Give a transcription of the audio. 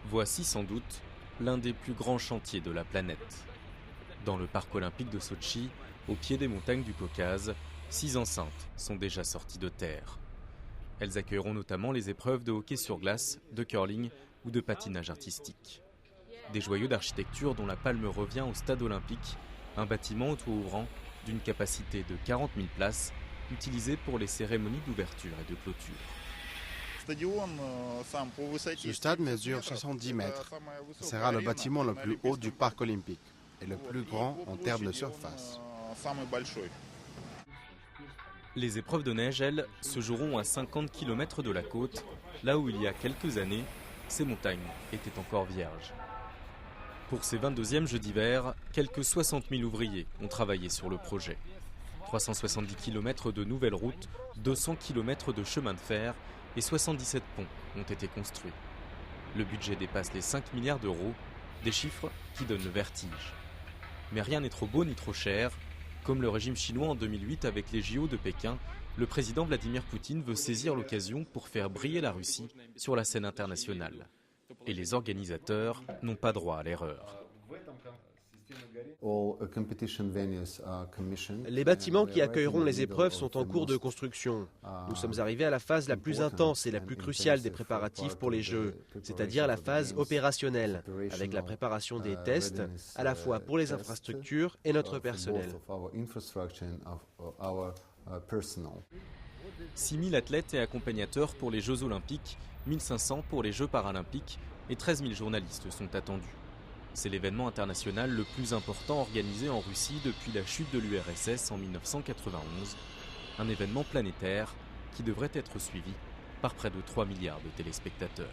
Voici sans doute l'un des plus grands chantiers de la planète. Dans le parc olympique de Sotchi, au pied des montagnes du Caucase, 6 enceintes sont déjà sorties de terre. Elles accueilleront notamment les épreuves de hockey sur glace, de curling ou de patinage artistique. Des joyaux d'architecture dont la palme revient au stade olympique, un bâtiment au toit ouvrant d'une capacité de 40 000 places, utilisé pour les cérémonies d'ouverture et de clôture. Ce stade mesure 70 mètres. Ce sera le bâtiment le plus haut du parc olympique et le plus grand en termes de surface. Les épreuves de neige, elles, se joueront à 50 km de la côte, là où il y a quelques années, ces montagnes étaient encore vierges. Pour ces 22e Jeux d'hiver, quelques 60 000 ouvriers ont travaillé sur le projet. 370 km de nouvelles routes, 200 km de chemins de fer et 77 ponts ont été construits. Le budget dépasse les 5 milliards d'euros, des chiffres qui donnent le vertige. Mais rien n'est trop beau ni trop cher. Comme le régime chinois en 2008 avec les JO de Pékin, le président Vladimir Poutine veut saisir l'occasion pour faire briller la Russie sur la scène internationale. Et les organisateurs n'ont pas droit à l'erreur. Les bâtiments qui accueilleront les épreuves sont en cours de construction. Nous sommes arrivés à la phase la plus intense et la plus cruciale des préparatifs pour les Jeux, c'est-à-dire la phase opérationnelle, avec la préparation des tests, à la fois pour les infrastructures et notre personnel. 6 000 athlètes et accompagnateurs pour les Jeux Olympiques, 1 500 pour les Jeux Paralympiques et 13 000 journalistes sont attendus. C'est l'événement international le plus important organisé en Russie depuis la chute de l'URSS en 1991. Un événement planétaire qui devrait être suivi par près de 3 milliards de téléspectateurs.